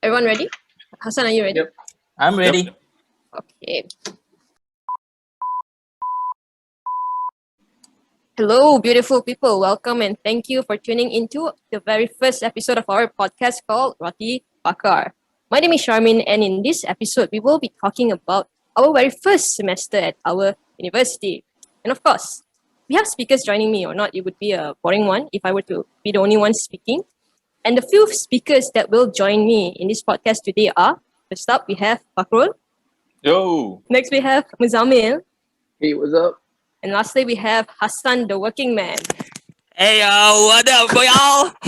Everyone ready? Hassan, are you ready? Yep. I'm ready. Okay. Hello, beautiful people. Welcome and thank you for tuning into the very first episode of our podcast called Roti Bakar. My name is Syarmine, and in this episode, we will be talking about our very first semester at our university. And of course, we have speakers joining me or not. It would be a boring one if I were to be the only one speaking. And the few speakers that will join me in this podcast today are, first up, we have Fakhrul. Yo. Next, we have Muzammil. Hey, what's up? And lastly, we have Hassan, the working man. Hey yo, what up, boy?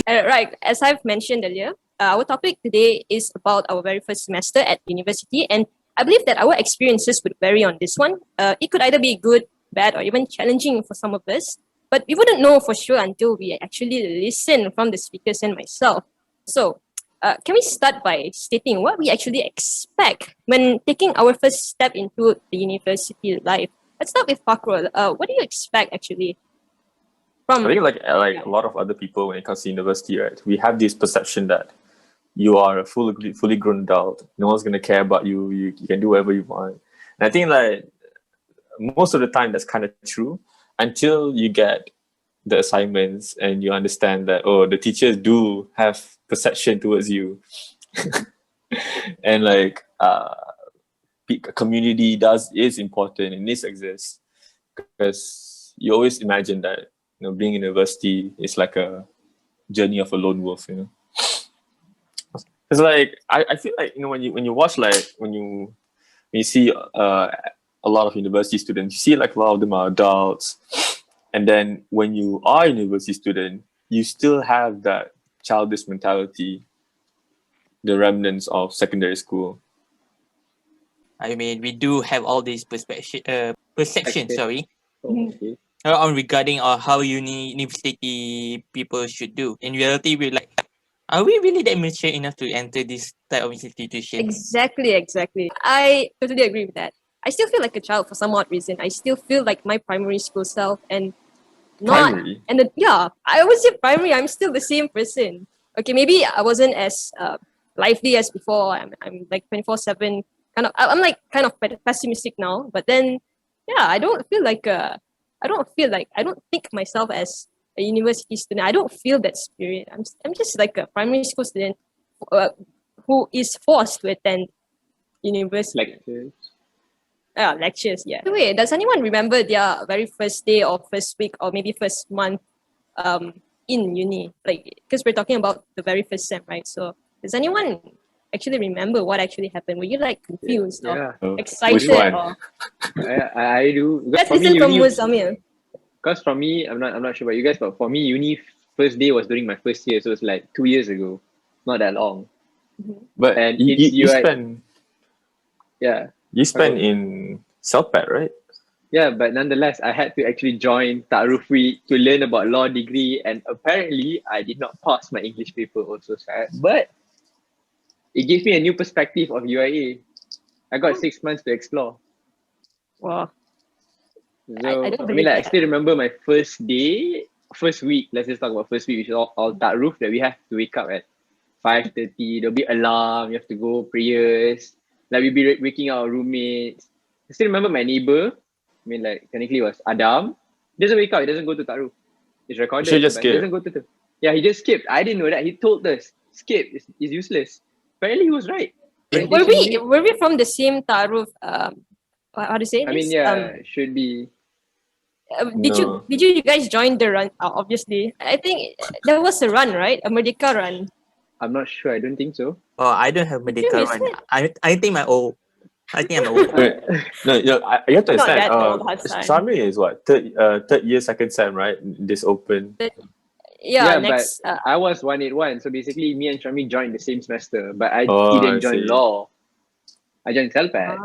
Right, as I've mentioned earlier, our topic today is about our very first semester at university. And I believe that our experiences would vary on this one. It could either be good, bad, or even challenging for some of us. But we wouldn't know for sure until we actually listen from the speakers and myself. So, can we start by stating what we actually expect when taking our first step into the university life? Let's start with Fakhrul. What do you expect actually? I think like a lot of other people when it comes to university, right? We have this perception that you are a fully grown adult. No one's gonna care about you. You can do whatever you want. And I think like most of the time that's kind of true until you get the assignments and you understand that the teachers do have perception towards you, and like community is important and this exists because you always imagine that being in university is like a journey of a lone wolf. It's like I feel like when you watch when you see a lot of university students, you see like a lot of them are adults, and then when you are a university student, you still have that childish mentality, the remnants of secondary school. I mean, we do have all these perception, sorry, Okay. on regarding how university people should do. In reality, we're like, are we really that mature enough to enter this type of institution? Exactly. I totally agree with that. I still feel like a child for some odd reason. I still feel like my primary school self and not. Primary? And I would say primary, I'm still the same person. Okay, maybe I wasn't as lively as before. I'm like 24/7. I'm like kind of pessimistic now. But then, I don't think myself as a university student. I don't feel that spirit. I'm just like a primary school student who is forced to attend university. Lectures, yeah. Wait, does anyone remember their very first day or first week or maybe first month in uni? Like, because we're talking about the very first sem, right? So does anyone actually remember what actually happened? Were you like confused or excited? Which one? Or... I do. Let's listen from Muzammil. Because for me, I'm not sure about you guys, but for me, uni first day was during my first year, so it's like 2 years ago, not that long. Mm-hmm. But And you spent yeah, in Selpat, right? yeah, but nonetheless, I had to actually join Ta'aruf Week to learn about law degree, and apparently, I did not pass my English paper. Also sad, but it gave me a new perspective of UIA. I got 6 months to explore. Wow. So, I don't I believe mean, I that. still remember my first week. Let's just talk about first week, which is all Ta'aruf, that we have to wake up at 5:30. There'll be alarm. You have to go prayers. Like we'll be waking our roommates. I still remember my neighbor. I mean, like technically it was Adam. He doesn't wake up. He doesn't go to Ta'aruf. It's recorded. Should just but he skip. doesn't go to. Yeah, he just skipped. I didn't know that. He told us skip. It's useless. Apparently, he was right. Were we from the same Ta'aruf? How to say this? I mean, yeah, should be. No. Did you guys join the run? Obviously, I think there was a run, right? A Merdeka run. I'm not sure. I don't think so. Oh, I don't have medical miss one. it? I think I'm old. I think I'm old. Wait, no, you have to Not understand. that old, Hassan. Syarmine is what third year, second sem, right? This open. Yeah, But next. I was 181. So basically, me and Shami joined the same semester, but I Oh, didn't I join see. law. I joined Selpat.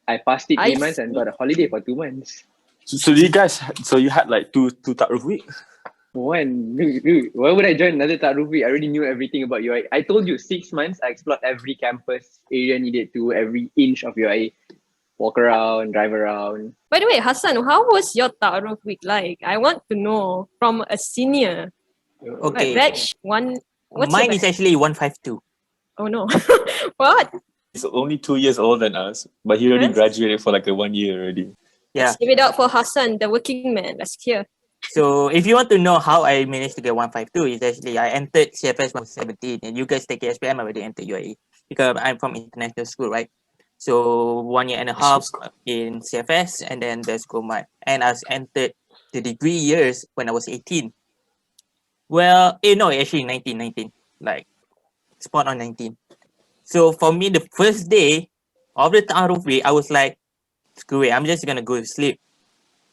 I passed it I 3 months and got a holiday for 2 months. So you had like two Ta'aruf week? Dude, why would I join another Ta'aruf week? I already knew everything about UI. I told you 6 months, I explored every campus area needed to, every inch of UI. Walk around, drive around. By the way, Hassan, how was your Ta'aruf week like? I want to know from a senior. Okay. Like batch one. What's Mine your is actually 152. Oh no. What? He's only 2 years older than us, but he already Yes. graduated for like a 1 year already. Yeah. Let's give it up for Hassan, the working man. Let's hear. So if you want to know how I managed to get 152, is actually I entered CFS when I was 17, and you guys take SPM, I already entered UAE because I'm from international school, right? So 1 year and a half in CFS, and then there's Gomat. And I entered the degree years when I was 18. Well, no, actually 19, like spot on 19. So for me, the first day of the Ta'aruf week, I was like, screw it, I'm just gonna go to sleep.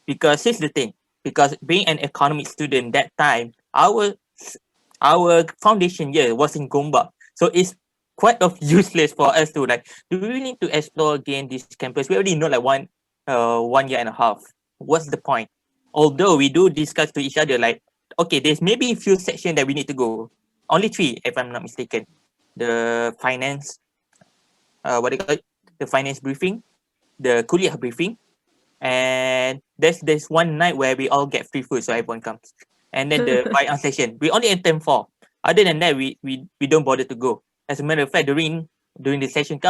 Because here's the thing, because being an economic student that time, our foundation year was in Gombak. So it's quite of useless for us to like, do we need to explore again this campus? We already know like 1 year and a half. What's the point? Although we do discuss to each other like, okay, there's maybe a few sections that we need to go. Only 3, if I'm not mistaken. The finance, what do you call it? The finance briefing, the kuliah briefing, and there's one night where we all get free food, so everyone comes. And then the buy-on session, we only attend 4. Other than that, we don't bother to go. As a matter of fact, during the session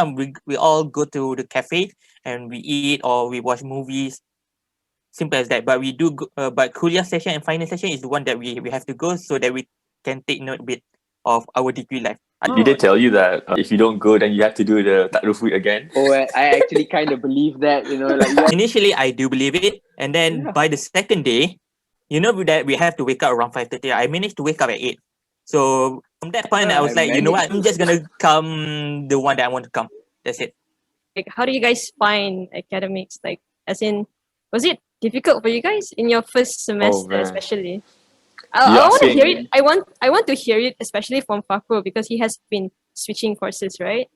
we all go to the cafe and we eat or we watch movies. Simple as that. But we do but kuliah session and finance session is the one that we have to go so that we can take note a bit of our degree life. Did they tell you that if you don't go, then you have to do the Ta'aruf week again? Oh, I actually kind of believe that, like Initially, I do believe it, and then Yeah. by the second day, that we have to wake up around 5:30. I managed to wake up at 8. So from that point, I was like, you know what? I'm just gonna come the one that I want to come. That's it. Like, how do you guys find academics? Like, as in, was it difficult for you guys in your first semester, man. especially? You I want to asking- hear it. I want to hear it, especially from Fakhrul, because he has been switching courses, right?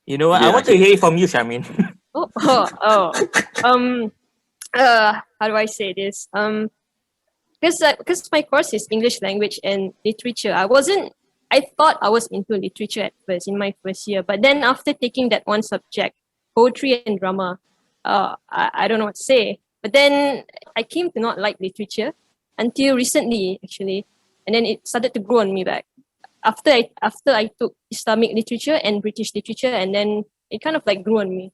You know what? I Yeah, want to hear it from you, Syarmine. How do I say this? Because my course is English language and literature. I thought I was into literature at first in my first year, but then after taking that one subject, poetry and drama, I don't know what to say. But then I came to not like literature until recently, actually, and then it started to grow on me back. After I took Islamic literature and British literature, and then it kind of like grew on me.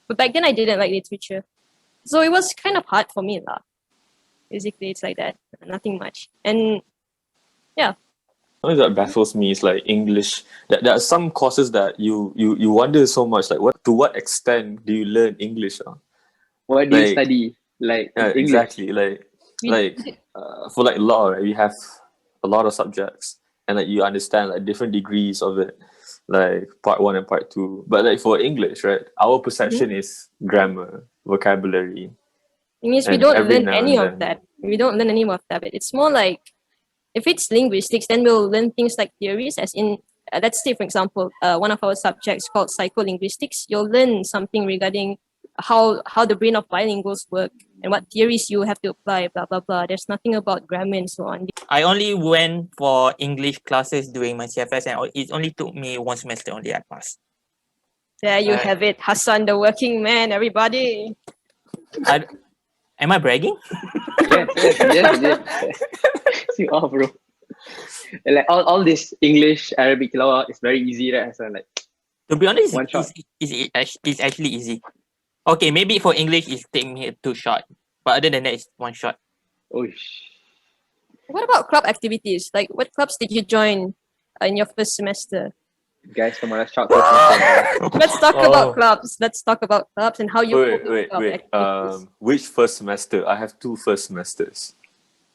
But back then I didn't like literature, so it was kind of hard for me lah. Basically, it's like that, nothing much. And Something that baffles me is like English. There are some courses that you wonder so much, like to what extent do you learn English? what do you Like- study? Like Yeah, English. exactly. For like law, right, we have a lot of subjects, and like you understand like different degrees of it, like part 1 and part 2. But like for English, right, our perception is grammar, vocabulary. it means we And don't every learn now any and of then. that. We don't learn any of that. But it's more like, if it's linguistics, then we'll learn things like theories, as in, let's say, for example, one of our subjects called psycholinguistics. You'll learn something regarding how the brain of bilinguals work and what theories you have to apply, blah, blah, blah. There's nothing about grammar and so on. I only went for English classes during my CFS, and it only took me 1 semester only I passed. There you Right. have it, Hassan, the working man, everybody. Am I bragging? Yes. You are, bro. Like all this English, Arabic tilawah is very easy, right? So like, To be honest, One shot. it's actually easy. Okay, maybe for English it's take me 2 shot, but other than that it's 1 shot. What about club activities? Like, what clubs did you join in your first semester? guys, come on, let's talk about Let's talk Oh. about clubs. Let's talk about clubs and how you cope with Wait. club activities. Which first semester? I have 2 first semesters.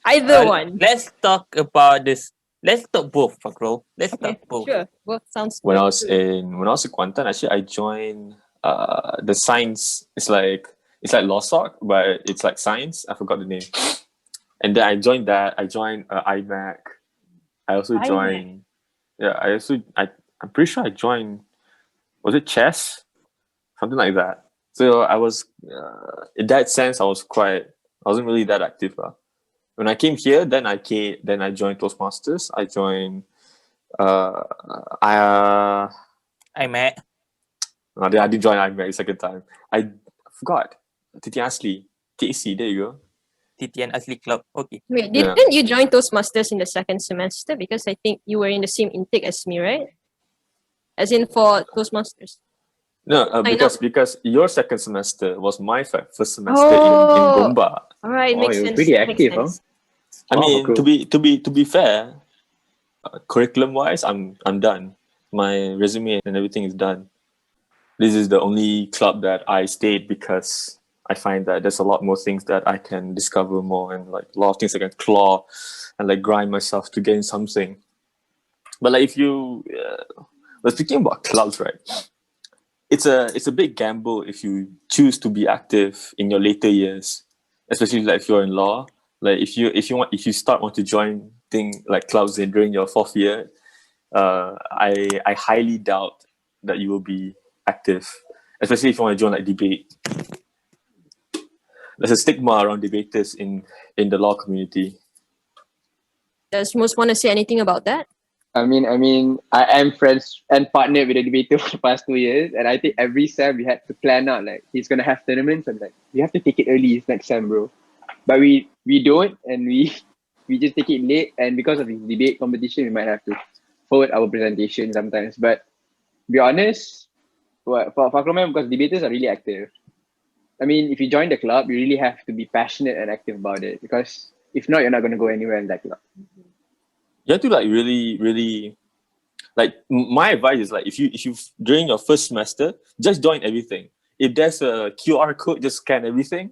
Either one. Let's talk about this. Let's talk both, Fakhrul. Let's Okay, talk both. sure. Both sounds When good. I was in Kuantan, actually I joined the science. It's like LawSoc, but it's like science. I forgot the name. And then I joined that. I joined IMAC. I also IMAC. joined. Yeah, I'm pretty sure I joined. Was it chess? Something like that. So I was in that sense I wasn't really that active. When I came here, then I joined Toastmasters. I joined I met I did join IMAC the second time. I forgot. Titi Asli. TAC, there you go. Titian Asli Club. Okay. Wait, Yeah. didn't you join Toastmasters in the second semester? Because I think you were in the same intake as me, right? as in for Toastmasters? No, I because your second semester was my first semester in Oh, Gombak. all right, Oh, makes you're sense. pretty Makes active, huh? sense. I Oh, mean, cool. to be fair, curriculum wise, I'm done. My resume and everything is done. This is the only club that I stayed because I find that there's a lot more things that I can discover more, and like a lot of things I can claw and like grind myself to gain something. But like if you, but speaking about clubs, right? It's a big gamble if you choose to be active in your later years, especially like if you're in law. Like if you want to join clubs during your fourth year, I highly doubt that you will be active, especially if you want to join like debate. There's a stigma around debaters in the law community. Does Most want to say anything about that? I am friends and partnered with a debater for the past 2 years, and I think every sem we had to plan out like he's gonna have tournaments. I'm like, we have to take it early. It's next sem, bro. But we don't, and we just take it late. And because of his debate competition, we might have to forward our presentation sometimes. But to be honest, for Fakhrul, because debaters are really active. I mean, if you join the club, you really have to be passionate and active about it, because if not, you're not going to go anywhere in that club. You have to like really like my advice is like if you during your first semester, just join everything. If there's a QR code, just scan everything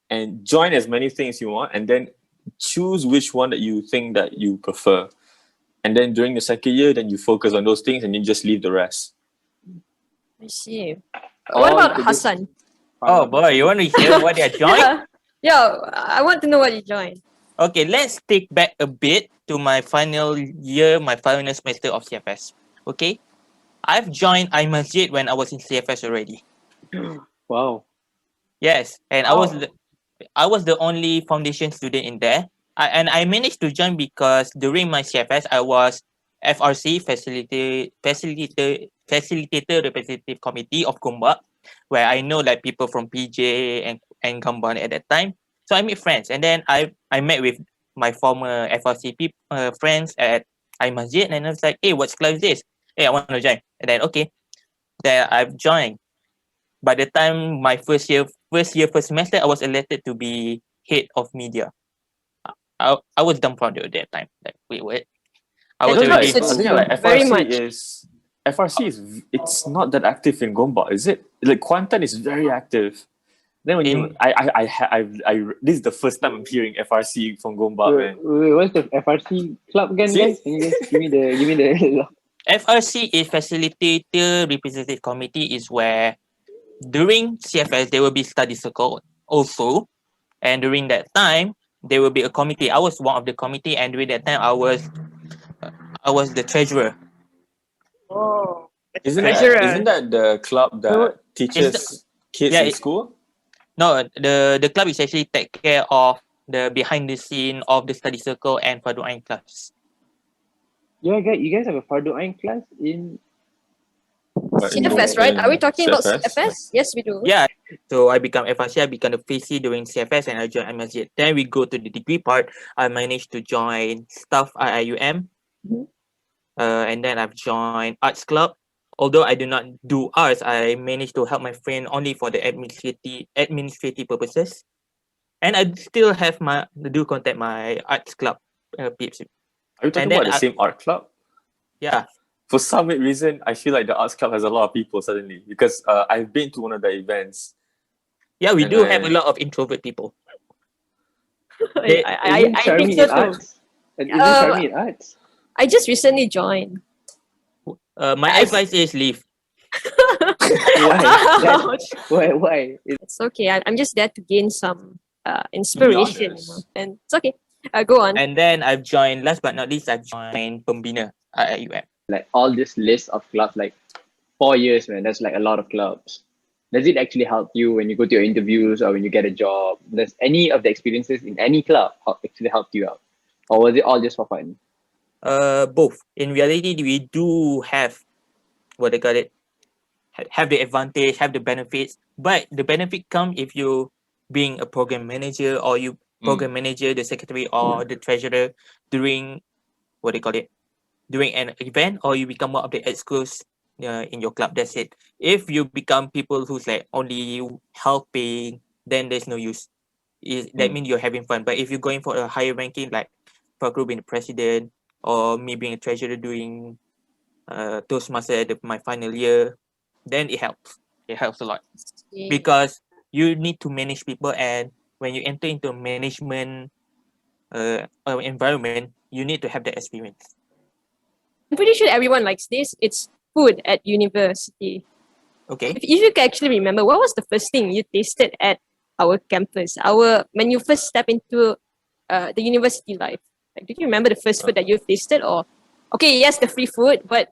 and join as many things you want, and then choose which one that you think that you prefer. And then during the second year, then you focus on those things and you just leave the rest. I see. What about Hassan? Oh boy, you want to hear what I joined? Yeah, I want to know what you joined. Okay, let's take back a bit to my final year, my final semester of CFS. Okay, I've joined iMasjid when I was in CFS already. Wow. Yes, and I was the only foundation student in there. I managed to join because during my CFS I was FRC facilitator representative committee of Gombak, where I know like people from PJ and Gamban at that time. So I made friends, and then I met with my former FRC friends at iMasjid, and I was like, hey, what club is this? Hey, I want to join. And then okay, then I've joined. By the time my first semester, I was elected to be head of media. I was dumbfounded at that time. Like, wait, what? I was That already. clubs, I think like very FRC much. it's not that active in Gombak, is it? Like Kuantan is very active. Then when you this is the first time I'm hearing FRC from Gombak, man. What's the FRC club again, See? guys? Can you just give me the FRC is facilitator representative committee, is where during CFS there will be study circle also, and during that time there will be a committee. I was one of the committee, and during that time I was the treasurer. Oh, Isn't treasurer. that the club that teaches kids yeah, in it- school? No, the club is actually take care of the behind the scene of the study circle and Fardu Ain class. You guys have a Fardu Ain class in CFS, right? Are we talking about CFS? Yes, we do. Yeah, so I become FRC, I become the PC during CFS, and I joined iMasjid. Then we go to the degree part. I managed to join staff IIUM, Mhm. and then I've joined arts club. Although I do not do arts, I managed to help my friend only for the administrative purposes, and I still have do contact my arts club peeps. Are you talking And then about the same art club? Yeah, For some weird reason, I feel like the arts club has a lot of people suddenly because I've been to one of the events. yeah, we And do have a lot of introvert people. I think so too. arts? Isn't Um, Syarmine in arts? I just recently joined. My advice is leave. Why? Ouch. Why? It's okay. I'm just there to gain some inspiration, honest. and it's okay. Go on. And then I've joined, last but not least, I've joined Pembina at UM. Like all this list of clubs, like 4 years, man. That's like a lot of clubs. Does it actually help you when you go to your interviews or when you get a job? Does any of the experiences in any club actually help you out, or was it all just for fun? Both. In reality, we do have what they call it, have the advantage, have the benefits. But the benefit come if you being a program manager, or you program manager, the secretary, or the treasurer during what they call it, during an event, or you become one of the exclusive in your club. That's it. If you become people who's like only helping, then there's no use. That means you're having fun. But if you're going for a higher ranking, like Fakhrul being the president, or me being a treasurer doing Toastmaster at my final year, then it helps. It helps a lot because you need to manage people, and when you enter into a management environment, you need to have that experience. I'm pretty sure everyone likes this. It's food at university. Okay. If you can actually remember, what was the first thing you tasted at our campus? When you first step into the university life? Like, did you remember the first food that you've tasted? Or, okay, yes, the free food, but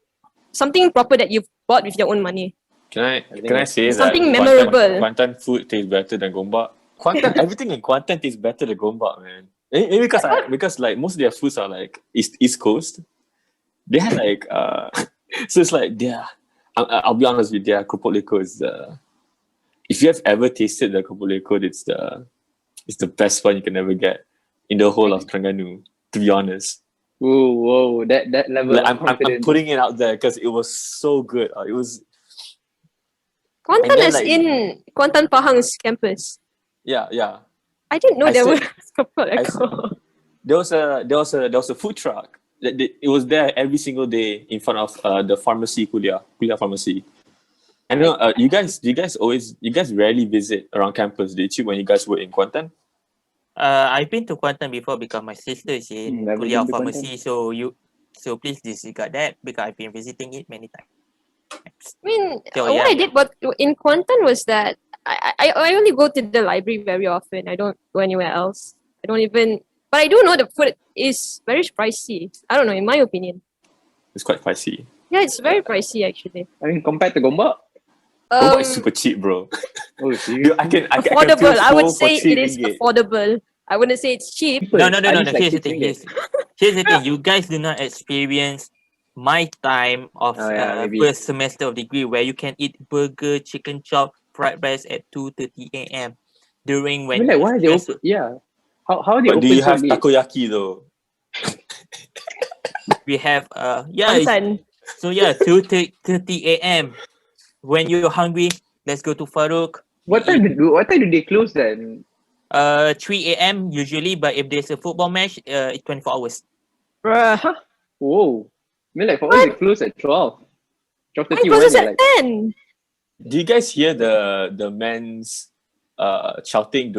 something proper that you've bought with your own money. Can I say something that memorable. Kuantan food tastes better than Gombak? Everything in Kuantan tastes better than Gombak, man. Maybe because like most of their foods are like East Coast. They have like so it's like I'll be honest with you, their keropok lekor is if you have ever tasted the keropok lekor, it's the best one you can ever get in the whole of Terengganu, to be honest. Whoa, that level Like, of confidence. I'm putting it out there because it was so good. It was Kuantan then, is like- in Kuantan Pahang's campus. yeah. I didn't know I there said- was keropok lekor. There was a food truck. It was there every single day in front of the pharmacy kuliah pharmacy. I know you guys rarely visit around campus, did you, when you guys were in Kuantan? I've been to Kuantan before because my sister is in Never kuliah been to pharmacy. So please disregard that because I've been visiting it many times. I mean, So, what I did in Kuantan was that I only go to the library very often. I don't go anywhere else. But I do know the food is very pricey. I don't know, in my opinion. It's quite pricey. Yeah, it's very pricey actually. I mean, compared to Gombak. Gombak is super cheap, bro. Oh, serious? I can affordable. feel I would full for say 3 it is ringgit. affordable. I wouldn't say it's cheap. No. At least like Here's the 6 thing. ringgit. Here's the thing. You guys do not experience my time of Oh, yeah, maybe. first semester of degree where you can eat burger, chicken chop, fried rice at 2:30 a.m. during I when mean, like, why are they semester- open? Yeah. How are they But open do you so have late? takoyaki though? we have it's- Kuantan. so 2:30 a.m. When you're hungry, let's go to Farouk. What time do they close then? 3 a.m. usually, but if there's a football match, it's 24 hours. Bruh. Whoa. I mean, like, for us, it closed at 12. Mine 12:30 closes when at like, 10. Do you guys hear the men's shouting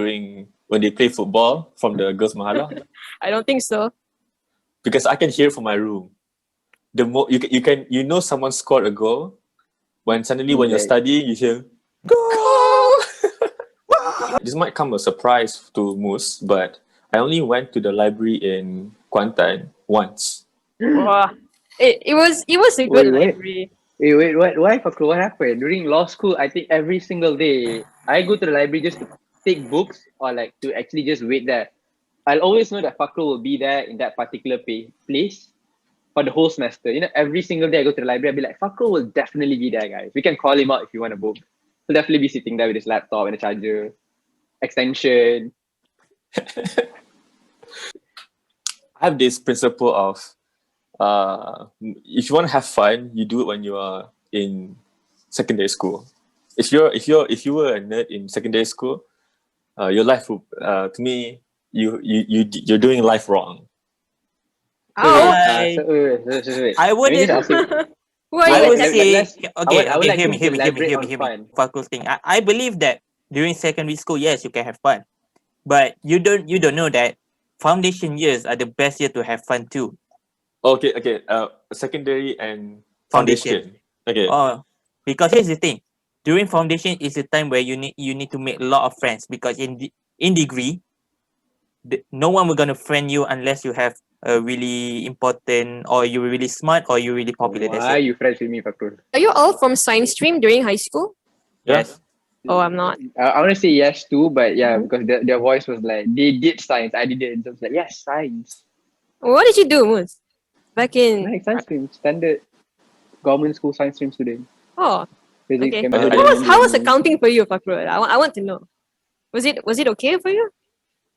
when they play football from the girls' mahala? I don't think so. Because I can hear it from my room. You know someone scored a goal when suddenly when you're Right. studying you hear goal. This might come a surprise to Moose, but I only went to the library in Kuantan once. Bruh. It was a good Wait. library. wait, what? Why, Fakhrul? What happened? During law school, I think every single day, I go to the library just to take books or like to actually just wait there. I'll always know that Fakhrul will be there in that particular place for the whole semester. You know, every single day I go to the library, I'll be like, Fakhrul will definitely be there, guys. We can call him out if you want a book. He'll definitely be sitting there with his laptop and a charger, extension. I have this principle of if you want to have fun, you do it when you are in secondary school. If you were a nerd in secondary school, your life will, to me, you're doing life wrong. Oh, Wait. I Let me wouldn't. just ask you. who are I you would attacking? say okay. I would like Hear him me. to elaborate on fun. Fakhrul's thing. I believe that during secondary school, yes, you can have fun, but you don't know that foundation years are the best year to have fun too. Okay. Secondary and foundation. Okay. Oh, because here's the thing. During foundation is the time where you need to make a lot of friends because in degree, no one will gonna friend you unless you have a really important or you're really smart or you're really popular. Why That's are it. you friends with me, Fakhrul? Are you all from science stream during high school? Yes. Oh, I'm not. I want to say yes too, but yeah, Mhm. because their voice was like, they did science, I didn't. So I was like, yes, science. What did you do, Moose? Back in. Like science stream, standard government school science stream student. Oh, Physics, okay. chemistry, How was engineering. accounting for you, Fakhrul? I want to know. Was it okay for you?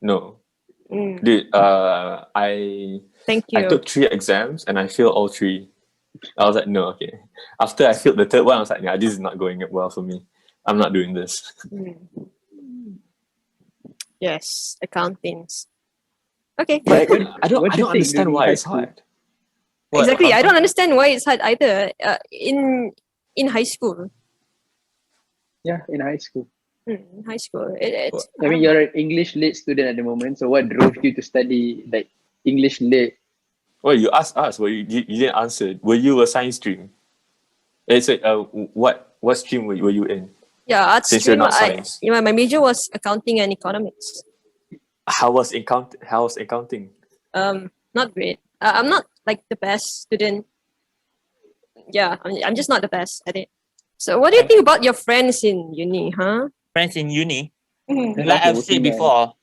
No, Mm, dude. I thank you. took 3 exams and I failed all 3. I was like, no, okay. After I failed the third one, I was like, yeah, this is not going well for me. I'm not doing this. Yes, accountings. Okay. But I don't What you think understand during why high it's school? hard. Exactly. I don't understand why it's hard either. In high school. Yeah, in high school. In high school. It's I mean, you're an English lit student at the moment. So what drove you to study like English lit? Well, you asked us, well, you didn't answer. Were you a science stream? It's like, what stream were you in? yeah, art Since you're stream. not science. My major was accounting and economics. How was accounting? Not great. I'm not like the best student. Yeah, I'm just not the best at it. So what do you think about your friends in uni, huh? Friends in uni, Mhm. like I've said Working, before,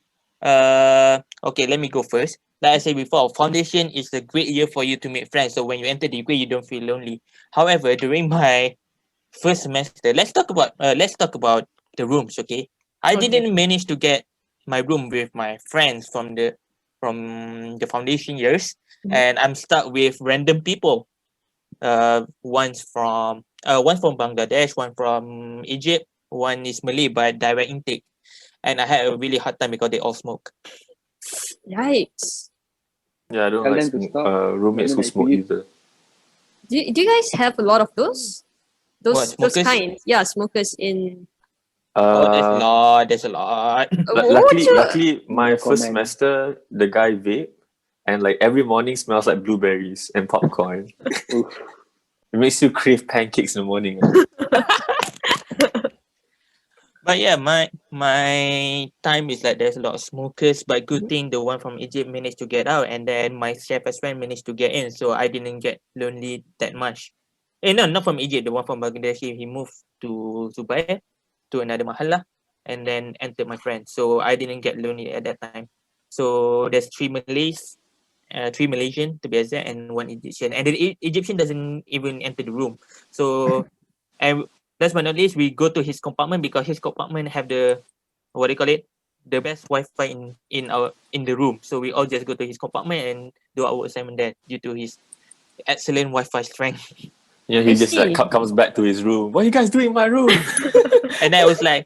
okay, let me go first. Like I said before, foundation is a great year for you to make friends. So when you enter degree, you don't feel lonely. However, during my first semester, let's talk about the rooms. Okay, I Okay. didn't manage to get my room with my friends from the foundation years, Mhm. and I'm stuck with random people. One's from Bangladesh, one from Egypt, one is Malay but direct intake, and I had a really hard time because they all smoke. Yikes. Yeah, I don't Tell like them to stop. roommates I who mean, like, smoke you- either. Do you guys have a lot of those? Those smokers? kinds? Yeah, smokers in. Oh, there's a Uh, lot. There's a lot. luckily, my No first comment. semester, the guy vape, and like every morning smells like blueberries and popcorn. Oof. It makes you crave pancakes in the morning. But yeah, my time is like there's a lot of smokers, but good thing the one from Egypt managed to get out, and then my chef as well managed to get in, so I didn't get lonely that much. No, not from Egypt. The one from Bangladesh, he moved to Zubair, to another mahalla, and then entered my friend. So I didn't get lonely at that time. So there's three Malays, three Malaysian to be exact, and one Egyptian. And the Egyptian doesn't even enter the room. So, and last but not least, we go to his compartment because his compartment have the what do you call it? The best Wi-Fi in the room. So we all just go to his compartment and do our assignment there due to his excellent Wi-Fi strength. Yeah, I he just like see. comes back to his room. What are you guys doing in my room? And I was like,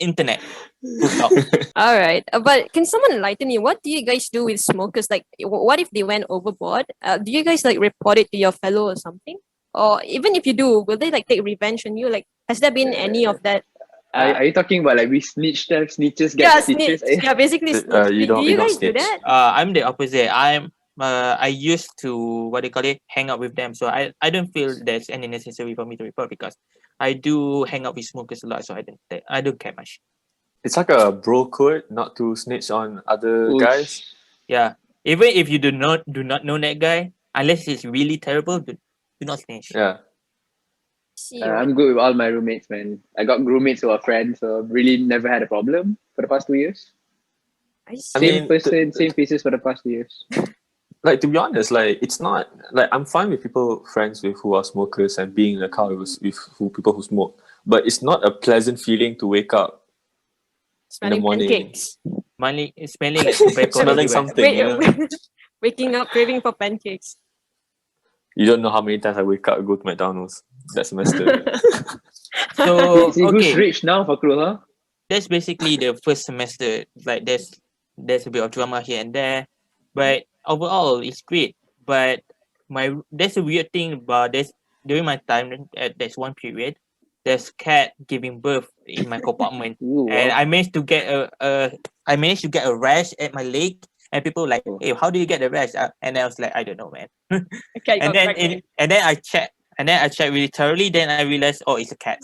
internet. Full stop. All right, but can someone enlighten me? What do you guys do with smokers? Like, what if they went overboard? Do you guys like report it to your fellow or something? Or even if you do, will they like take revenge on you? Like, has there been any of that? Are you talking about like we snitch them, snitches get Yeah, stitches? snitch. Yeah, basically snitch. You Do don't you guys do snitch. that? I'm the opposite. I used to what do you call it, hang out with them. So I don't feel there's any necessary for me to report because I do hang out with smokers a lot. So I don't care much. It's like a bro code not to snitch on other Oof. guys. Yeah. Even if you do not know that guy, unless he's really terrible, do not snitch. Yeah. See, I'm good with all my roommates, man. I got roommates who are friends, so I've really never had a problem for the past 2 years. I see. I Same mean, person, same faces for the past 2 years. Like, to be honest, like, it's not like I'm fine with people friends with who are smokers and being in a car with people who smoke, but it's not a pleasant feeling to wake up Smelling morning. pancakes. Smelling like tobacco Smelling everywhere. something. You know? Waking up craving for pancakes. You don't know how many times I wake up and go to McDonald's that semester. So See who's okay, rich now, Fakhrul, huh? that's basically the first semester. Like there's a bit of drama here and there, but overall it's great. But there's a weird thing about this during my time at there's one period, there's cat giving birth in my compartment, Ooh, and wow. I managed to get a rash at my leg, and people were like, hey, how do you get the rash? And I was like, I don't know, man. Okay, and then I checked. And then I checked really thoroughly. Then I realized, oh, it's a cat.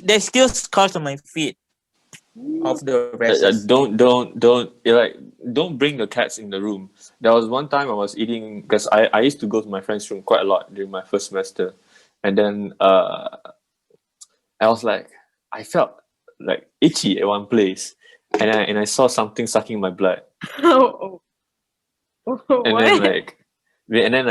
There's still scars on my feet of the rashes. Don't bring the cats in the room. There was one time I was eating because I used to go to my friend's room quite a lot during my first semester, and then I was like, I felt like itchy at one place, and I saw something sucking my blood, Oh. and What? then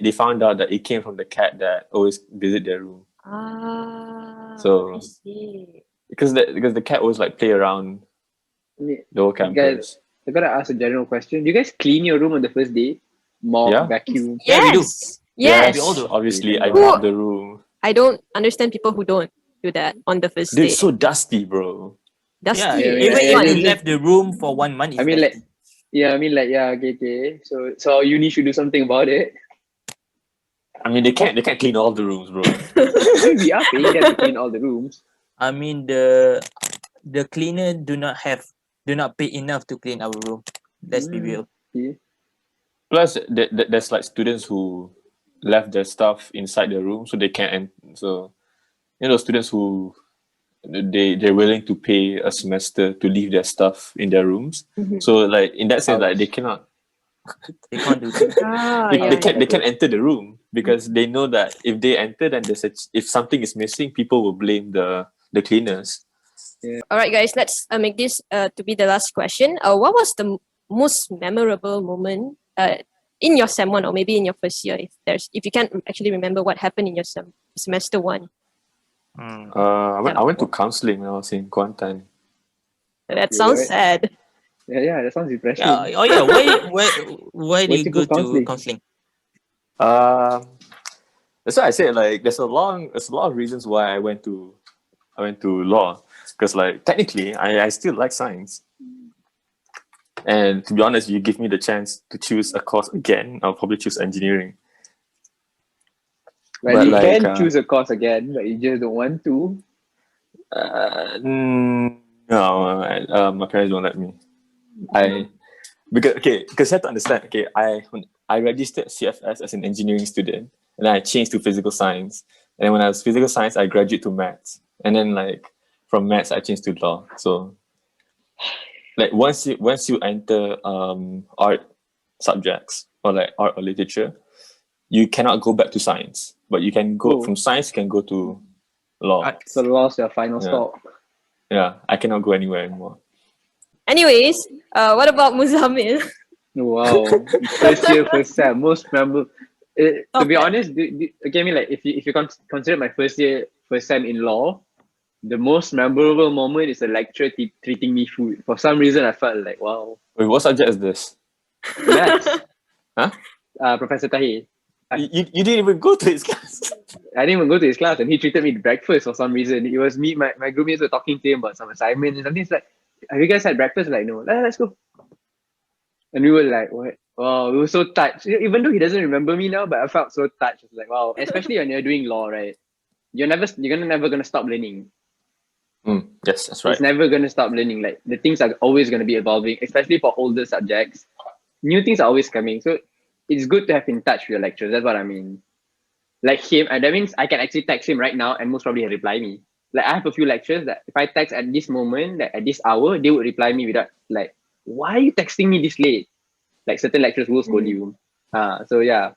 they found out that it came from the cat that always visit their room. I see. Because the cat always like play around the whole campus. I gotta ask a general question. Do you guys clean your room on the first day? Mop, Yeah. vacuum? Yeah, we do. Yes. Yes. We all do. Obviously, I Who- mop the room. I don't understand people who don't do that on the first Dude, day. it's so dusty, bro. Dusty. Yeah, Yeah, even yeah, if you just- left the room for 1 month, it's I mean, like, dusty. okay. So our uni should do something about it. I mean, they can't clean all the rooms, bro. I mean, we are paying them to clean all the rooms. I mean, the cleaner do not pay enough to clean our room. Let's be real. Yeah. Plus, there's like students who left their stuff inside the room, so they can't. So, students who they're willing to pay a semester to leave their stuff in their rooms. Mhm. So, like in that sense, like they Ouch. cannot. They can't do that. Ah, They, yeah, they can't yeah. they can't enter the room because they know that if they enter, then if something is missing, people will blame the cleaners. All right, guys, let's make this to be the last question. What was the most memorable moment in your sem one or maybe in your first year, if you can't actually remember what happened in your semester one? Mm. I went to counseling when I was in Kuantan. That sounds Right. sad. Yeah, that sounds depressing. Yeah. Oh yeah. Why do Where'd you you go go to counselling? counseling? That's why I said like there's a lot of reasons why I went to law, because like technically I still like science, and to be honest, you give me the chance to choose a course again, I'll probably choose engineering. Like, but you like, can choose a course again, but you just don't want to. No, my parents don't let me. Because you have to understand. Okay, I registered CFS as an engineering student, and then I changed to physical science. And then when I was physical science, I graduated to maths, and then like from maths, I changed to law. So, like once you enter art subjects or like art or literature, you cannot go back to science, but you can go from science. You can go to law. So lost your final Yeah. stop. Yeah, I cannot go anywhere anymore. Anyways, what about Muzamil? Wow. First year, first sem, most memorable. To Stop be it. honest, okay, I mean, like if you consider my first year, first sem in law, the most memorable moment is a lecturer treating me food. For some reason, I felt like, wow. Wait, what subject is this? Maths. Huh? Professor Tahir. You didn't even go to his class. I didn't even go to his class, and he treated me to breakfast for some reason. It was me, my groupmates were talking to him about some assignments and something. It's like, have you guys had breakfast? Like, no. Let's go. And we were like, what? Wow, we were so touched. Even though he doesn't remember me now, but I felt so touched. It's like, wow. Especially when you're doing law, right? You're never gonna stop learning. Yes, that's right. It's never gonna stop learning. Like the things are always gonna be evolving, especially for older subjects. New things are always coming. So it's good to have in touch with your lecturers. That's what I mean. Like him, and that means I can actually text him right now and most probably he'll reply me. Like I have a few lecturers that if I text at this moment, like at this hour, they would reply me without like, why are you texting me this late? Like certain lecturers will scold you. So yeah.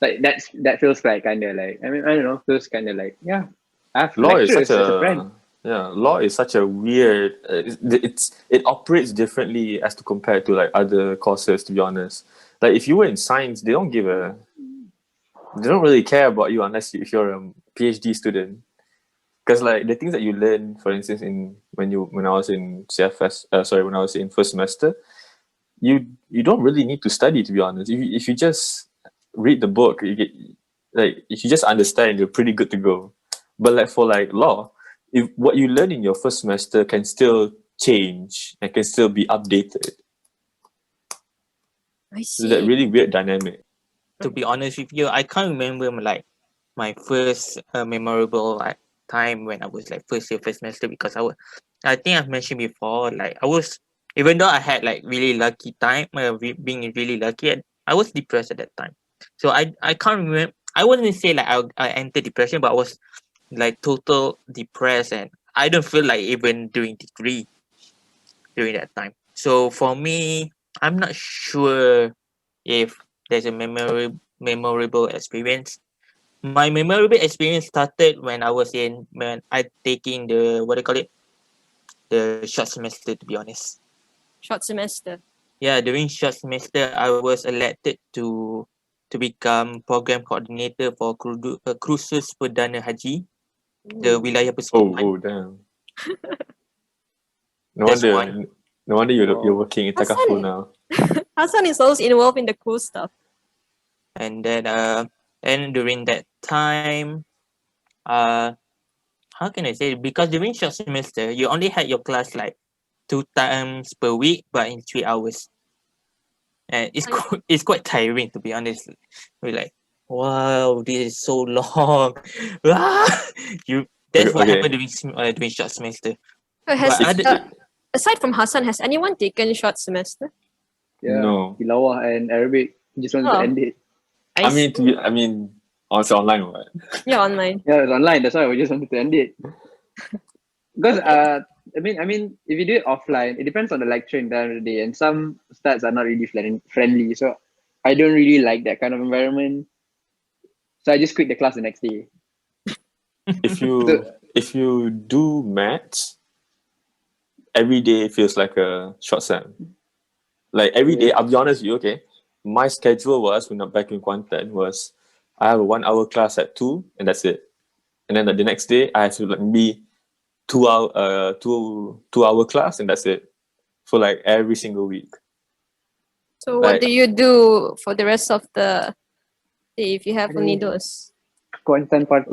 Like that feels like kinda like, I mean, I don't know, feels kinda like, yeah. I have Law is lecturers such as a friend. law is such a weird. It operates differently as to compare to like other courses. To be honest, like if you were in science, they don't really care about you unless if you're a PhD student. Because like the things that you learn, for instance, when I was in when I was in first semester, you don't really need to study, to be honest. If you just read the book, you get like if you just understand, you're pretty good to go. But like for like law, if what you learn in your first semester can still change and can still be updated. I So see. that really weird dynamic. To be honest with you, I can't remember like my first memorable like time when I was like first year first semester, because I think I've mentioned before, like I was, even though I had like really lucky time, being really lucky, I was depressed at that time. So I can't remember. I wouldn't say like I entered depression, but I was like total depressed, and I don't feel like even doing degree during that time. So for me, I'm not sure if there's a memorable experience. My memorable experience started when I taking the, what do you call it, the short semester, to be honest. Short semester. Yeah, during short semester I was elected to become program coordinator for Khusus Perdana Haji, the wilayah Persekutuan. Oh damn. No That's wonder. one. No wonder you're working in Takaful Hassan. now. Hassan is always involved in the cool stuff. And then And during that time, how can I say? Because during short semester, you only had your class like 2 times per week, but in 3 hours. And it's quite tiring, to be honest. We're like, wow, this is so long. That's what happened during short semester. Aside from Hassan, has anyone taken short semester? Yeah. No. Tilawah and Arabic. Just wanted to end it. It's online or what? Yeah, online. Yeah, it's online. That's why we just wanted to end it. Because I mean, if you do it offline, it depends on the lecture in the end of the day, and some stats are not really friendly. So I don't really like that kind of environment. So I just quit the class the next day. If you do maths, every day feels like a short sem. Like every day, I'll be honest with you, okay? My schedule was, when I'm back in Kuantan, was I have a 1 hour class at 2 and that's it. And then the next day I have to be 2 hour class and that's it. For like every single week. So what do you do for the rest of the day if you have only those? Kuantan party.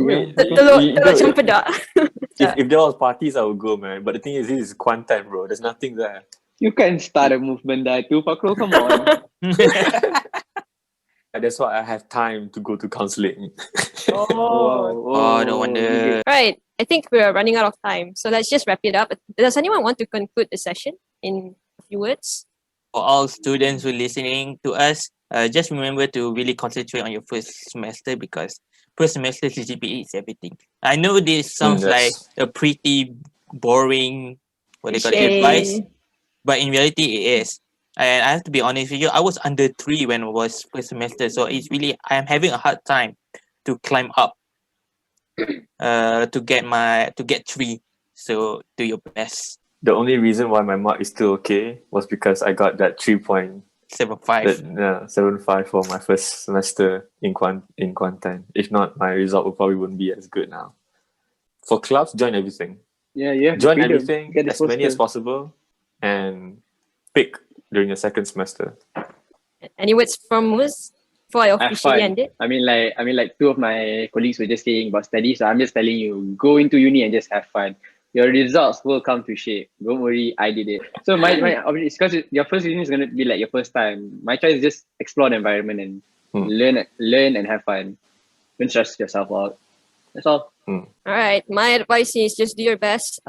If there was parties, I would go, man. But the thing is, this is Kuantan, bro. There's nothing there. You can start a movement there too, Fakhrul. Come on. That's why I have time to go to counselling. No wonder. Right. I think we're running out of time. So let's just wrap it up. Does anyone want to conclude the session in a few words? For all students who are listening to us, just remember to really concentrate on your first semester, because first semester CGPA is everything. I know this sounds like a pretty boring, advice, but in reality it is. And I have to be honest with you, I was under 3 when it was first semester, so it's really, I am having a hard time to climb up to get 3. So do your best. The only reason why my mark is still okay was because I got that 3.75 for my first semester in Kuantan. If not, my result probably wouldn't be as good now. For clubs, join everything. Yeah. Join everything, as many as possible, and pick during the second semester. Any words from Mus before I officially end it? I mean, like 2 of my colleagues were just saying about studies, so I'm just telling you, go into uni and just have fun. Your results will come to shape. Don't worry, I did it. So my it's because your first uni is gonna be like your first time. My choice is just explore the environment and learn and have fun. Don't stress yourself out. That's all. All right. My advice is just do your best.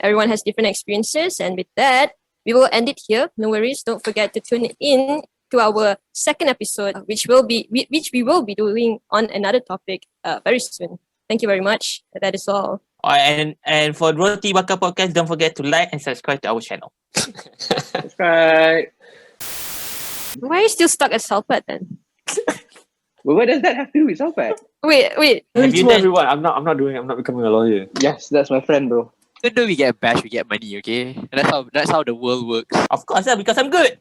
Everyone has different experiences, and with that, we will end it here. No worries. Don't forget to tune in to our second episode, which we will be doing on another topic very soon. Thank you very much. That is all. And for Roti Bakar Podcast, don't forget to like and subscribe to our channel. Subscribe. Why are you still stuck at Salpat then? But what does that have to do with Salpat? Wait. Everyone, I'm not becoming a lawyer. Yes, that's my friend, bro. Even though we get bashed, we get money, okay? And that's how the world works. Of course, because I'm good.